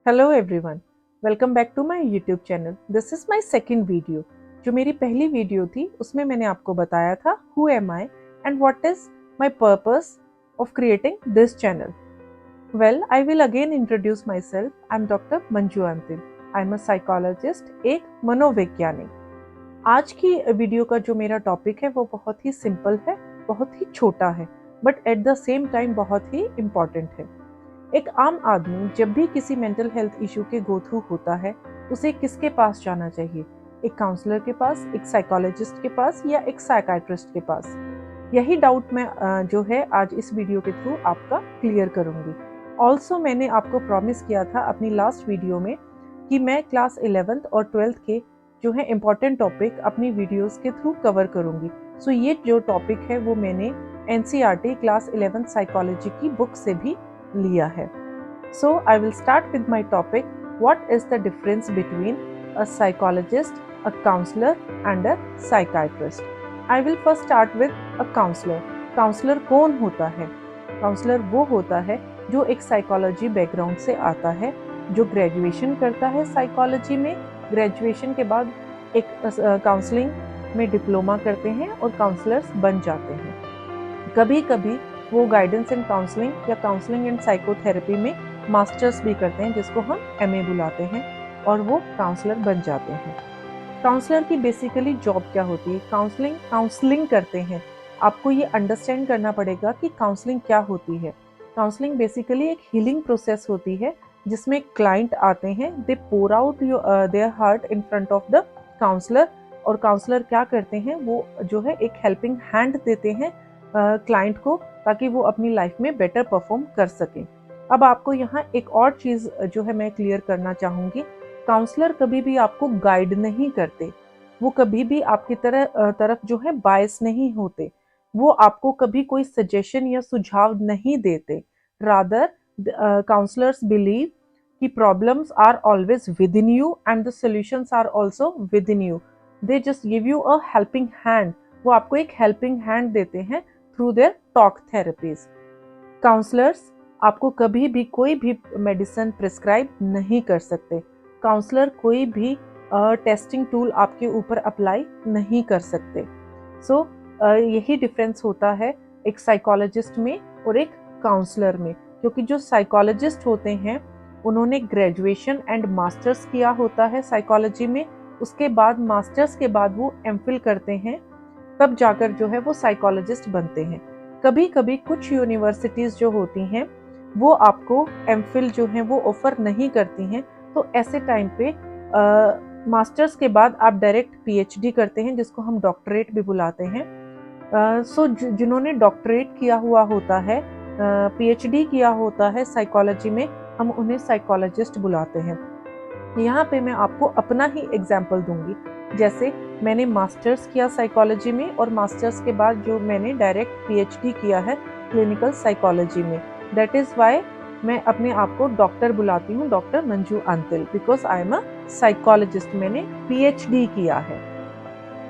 Hello everyone, welcome back to my YouTube channel. This is my second video. जो मेरी पहली video थी उसमें मैंने आपको बताया था who am I and what is my purpose of creating this channel. Well, I will again introduce my self. I am doctor Manju Antil. I am a psychologist, एक मनोवैज्ञानिक। आज की वीडियो का जो मेरा टॉपिक है वो बहुत ही सिंपल है, बहुत ही छोटा है, but at the same time बहुत ही इम्पॉर्टेंट है। एक आम आदमी जब भी किसी मेंटल हेल्थ इशू के गो थ्रू होता है, उसे किसके पास जाना चाहिए? एक काउंसलर के पास, एक साइकोलॉजिस्ट के पास या एक साइकाइट्रिस्ट के पास? यही डाउट मैं जो है आज इस वीडियो के थ्रू आपका क्लियर करूंगी। ऑल्सो मैंने आपको प्रॉमिस किया था अपनी लास्ट वीडियो में कि मैं क्लास 11th और 12th के जो है इम्पॉर्टेंट टॉपिक अपनी वीडियोस के थ्रू कवर करूंगी। सो ये जो टॉपिक है वो मैंने NCERT क्लास 11th साइकोलॉजी की बुक से भी लिया है। So I will start with my topic. What is the difference between a psychologist, a counselor and a psychiatrist? I will first start with a counselor. Counselor कौन होता है? Counselor वो होता है जो एक साइकोलॉजी बैकग्राउंड से आता है, जो ग्रेजुएशन करता है साइकोलॉजी में। ग्रेजुएशन के बाद एक काउंसलिंग में डिप्लोमा करते हैं और काउंसलर्स बन जाते हैं। कभी कभी वो गाइडेंस एंड काउंसलिंग या काउंसलिंग एंड साइकोथेरेपी में मास्टर्स भी करते हैं, जिसको हम MA बुलाते हैं, और वो काउंसलर बन जाते हैं। काउंसलर की बेसिकली जॉब क्या होती है? काउंसलिंग करते हैं। आपको ये अंडरस्टैंड करना पड़ेगा कि काउंसलिंग क्या होती है। काउंसलिंग बेसिकली एक हीलिंग प्रोसेस होती है जिसमें क्लाइंट आते हैं, they pour out their heart in front of the counsellor, और काउंसलर क्या करते हैं, वो जो है एक हेल्पिंग हैंड देते हैं क्लाइंट को, ताकि वो अपनी लाइफ में बेटर परफॉर्म कर सकें। अब आपको यहाँ एक और चीज़ जो है मैं क्लियर करना चाहूँगी। काउंसलर कभी भी आपको गाइड नहीं करते, वो कभी भी आपकी तरफ जो है बायस नहीं होते, वो आपको कभी कोई सजेशन या सुझाव नहीं देते। रादर काउंसलर्स बिलीव कि problems are always within you and the solutions are also within you. They just give you a helping hand. वो आपको एक हेल्पिंग हैंड देते हैं through their talk therapies. Counsellors आपको कभी भी कोई भी मेडिसिन प्रिस्क्राइब नहीं कर सकते। काउंसलर कोई भी टेस्टिंग टूल आपके ऊपर अप्लाई नहीं कर सकते। सो यही डिफरेंस होता है एक साइकोलॉजिस्ट में और एक काउंसलर में, क्योंकि जो साइकोलॉजिस्ट होते हैं उन्होंने ग्रेजुएशन एंड मास्टर्स किया होता है साइकोलॉजी में। उसके बाद मास्टर्स के बाद वो MPhil करते हैं, तब जाकर जो है वो साइकोलॉजिस्ट बनते हैं। कभी कभी कुछ यूनिवर्सिटीज़ जो होती हैं वो आपको MPhil जो है वो ऑफर नहीं करती हैं, तो ऐसे टाइम पे मास्टर्स के बाद आप डायरेक्ट PhD करते हैं, जिसको हम डॉक्टरेट भी बुलाते हैं। सो जिन्होंने डॉक्टरेट किया हुआ होता है, PhD किया होता है साइकोलॉजी में, हम उन्हें साइकोलॉजिस्ट बुलाते हैं। यहाँ पे मैं आपको अपना ही एग्जाम्पल दूंगी। जैसे मैंने मास्टर्स किया साइकोलॉजी में, और मास्टर्स के बाद जो मैंने डायरेक्ट PhD किया है क्लिनिकल साइकोलॉजी में। दैट इज़ वाई मैं अपने आप को डॉक्टर बुलाती हूँ, doctor Manju Antil, because I am a psychologist. मैंने PhD किया है।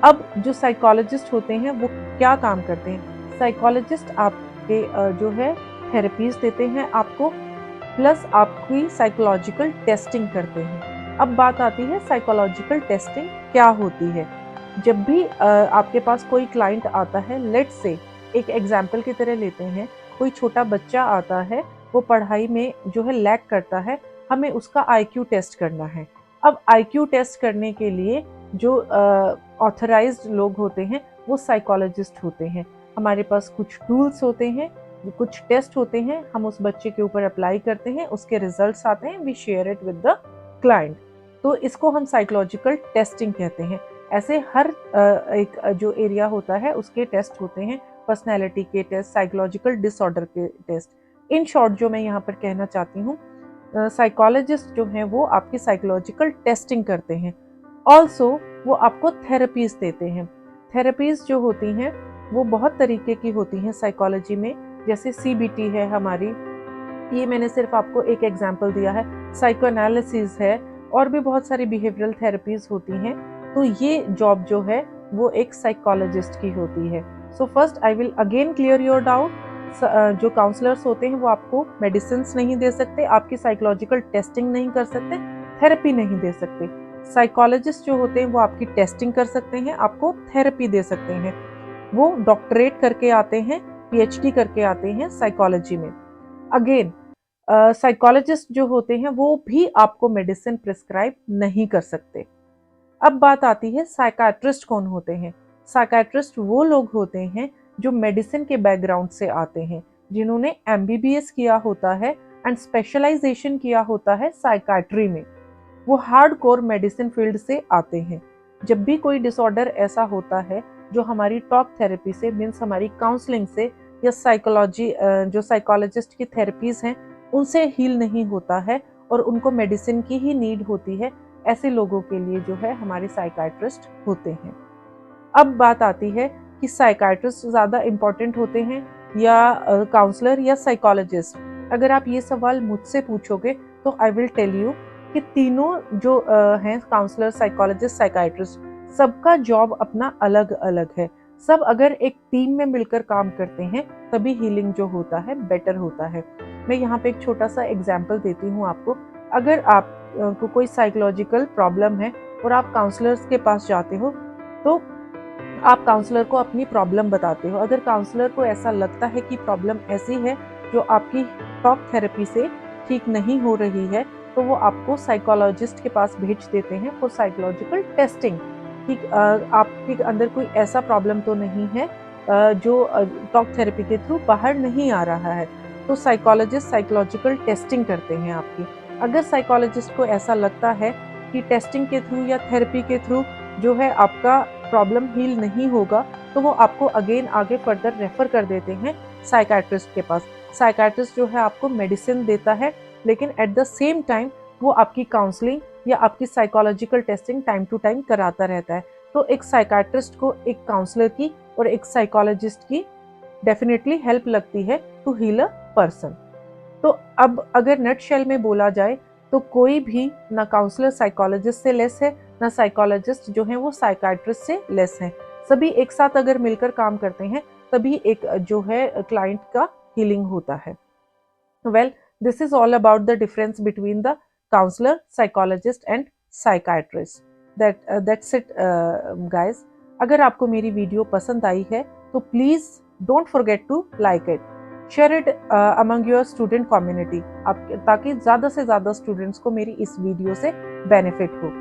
अब जो साइकोलॉजिस्ट होते हैं वो क्या काम करते हैं? साइकोलॉजिस्ट आपके जो है थेरेपीज देते हैं आपको, प्लस आपकी साइकोलॉजिकल टेस्टिंग करते हैं। अब बात आती है साइकोलॉजिकल टेस्टिंग क्या होती है। जब भी आपके पास कोई क्लाइंट आता है, लेट्स से एक एग्जाम्पल की तरह लेते हैं, कोई छोटा बच्चा आता है, वो पढ़ाई में जो है लैक करता है, हमें उसका IQ टेस्ट करना है। अब IQ टेस्ट करने के लिए जो ऑथराइज्ड लोग होते हैं वो साइकोलॉजिस्ट होते हैं। हमारे पास कुछ टूल्स होते हैं, कुछ टेस्ट होते हैं, हम उस बच्चे के ऊपर अप्लाई करते हैं, उसके रिजल्ट्स आते हैं, we share it with the client. तो इसको हम साइकोलॉजिकल टेस्टिंग कहते हैं। ऐसे हर एक जो एरिया होता है उसके टेस्ट होते हैं, पर्सनैलिटी के टेस्ट, साइकोलॉजिकल डिसऑर्डर के टेस्ट। इन शॉर्ट जो मैं यहाँ पर कहना चाहती हूँ, साइकोलॉजिस्ट जो हैं वो आपकी साइकोलॉजिकल टेस्टिंग करते हैं। ऑल्सो वो आपको थेरेपीज देते हैं। थेरेपीज जो होती हैं वो बहुत तरीके की होती हैं साइकोलॉजी में, जैसे CBT है हमारी, ये मैंने सिर्फ आपको एक एग्जांपल दिया है। साइको एनालिसिस है, और भी बहुत सारी बिहेवियरल थेरेपीज होती हैं। तो ये जॉब जो है वो एक साइकोलॉजिस्ट की होती है। So first I will again clear your doubt. जो काउंसलर्स होते हैं वो आपको मेडिसिन्स नहीं दे सकते, आपकी साइकोलॉजिकल टेस्टिंग नहीं कर सकते, थेरेपी नहीं दे सकते। साइकोलॉजिस्ट जो होते हैं वो आपकी टेस्टिंग कर सकते हैं, आपको थेरेपी दे सकते हैं। वो डॉक्टरेट करके आते हैं, पीएचडी करके आते हैं साइकोलॉजी में। अगेन साइकोलॉजिस्ट जो होते हैं वो भी आपको मेडिसिन प्रिस्क्राइब नहीं कर सकते। अब बात आती है साइकाट्रिस्ट कौन होते हैं। साइकाट्रिस्ट वो लोग होते हैं जो मेडिसिन के बैकग्राउंड से आते हैं, जिन्होंने एमबीबीएस किया होता है एंड स्पेशलाइजेशन किया होता है साइकाट्री में। वो हार्डकोर मेडिसिन फील्ड से आते हैं। जब भी कोई डिसऑर्डर ऐसा होता है जो हमारी टॉक थेरेपी से, मीन्स हमारी काउंसलिंग से या साइकोलॉजी जो साइकोलॉजिस्ट की थेरेपीज हैं उनसे हील नहीं होता है और उनको मेडिसिन की ही नीड होती है, ऐसे लोगों के लिए जो है हमारे साइकाट्रिस्ट होते हैं। अब बात आती है कि साइकाट्रिस्ट ज़्यादा इम्पॉर्टेंट होते हैं या काउंसलर या साइकोलॉजिस्ट। अगर आप ये सवाल मुझसे पूछोगे तो आई विल टेल यू कि तीनों जो हैं काउंसलर, साइकोलॉजिस्ट, साइकाट्रिस्ट, सबका जॉब अपना अलग अलग है। सब अगर एक टीम में मिलकर काम करते हैं तभी हीलिंग जो होता है बेटर होता है। मैं यहाँ पे एक छोटा सा एग्जाम्पल देती हूँ आपको। अगर आपको कोई साइकोलॉजिकल प्रॉब्लम है और आप काउंसलर्स के पास जाते हो तो आप काउंसलर को अपनी प्रॉब्लम बताते हो। अगर काउंसलर को ऐसा लगता है कि प्रॉब्लम ऐसी है जो आपकी टॉक थेरेपी से ठीक नहीं हो रही है तो वो आपको साइकोलॉजिस्ट के पास भेज देते हैं फॉर साइकोलॉजिकल टेस्टिंग कि आपके अंदर कोई ऐसा प्रॉब्लम तो नहीं है जो टॉक थेरेपी के थ्रू बाहर नहीं आ रहा है। तो साइकोलॉजिस्ट साइकोलॉजिकल टेस्टिंग करते हैं आपकी। अगर साइकोलॉजिस्ट को ऐसा लगता है कि टेस्टिंग के थ्रू या थेरेपी के थ्रू जो है आपका प्रॉब्लम हील नहीं होगा तो वो आपको अगेन आगे फर्दर रेफर कर देते हैं साइकाट्रिस्ट के पास। साइकाट्रिस्ट जो है आपको मेडिसिन देता है, लेकिन एट द सेम टाइम वो आपकी काउंसलिंग या आपकी psychological testing time to time कराता रहता है। तो एक साइकाट्रिस्ट को एक काउंसलर की और एक साइकोलॉजिस्ट की डेफिनेटली हेल्प लगती है टू हील अ पर्सन। तो अब अगर नटशेल में बोला जाए तो कोई भी ना काउंसलर साइकोलॉजिस्ट से लेस है, ना साइकोलॉजिस्ट जो है वो साइकाट्रिस्ट से लेस है। सभी एक साथ अगर मिलकर काम करते हैं तभी एक जो है क्लाइंट का हीलिंग होता है। Well, this is all about the difference between the counselor, psychologist and psychiatrist. That's it, guys. अगर आपको मेरी वीडियो पसंद आई है तो please don't forget to like it, share it among your student community, ताकि ज़्यादा से ज़्यादा स्टूडेंट्स को मेरी इस वीडियो से बेनिफिट हो।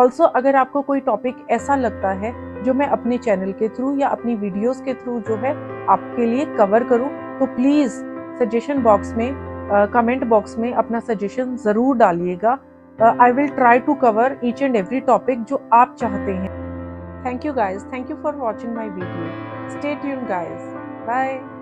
ऑल्सो अगर आपको कोई टॉपिक ऐसा लगता है जो मैं अपने चैनल के थ्रू या अपनी वीडियोस के थ्रू जो है आपके लिए कवर करूं तो प्लीज़ सजेशन बॉक्स में, कमेंट बॉक्स में अपना सजेशन ज़रूर डालिएगा। I will try to cover each and every topic जो आप चाहते हैं। Thank you guys, thank you for watching my video. Stay tuned guys, bye.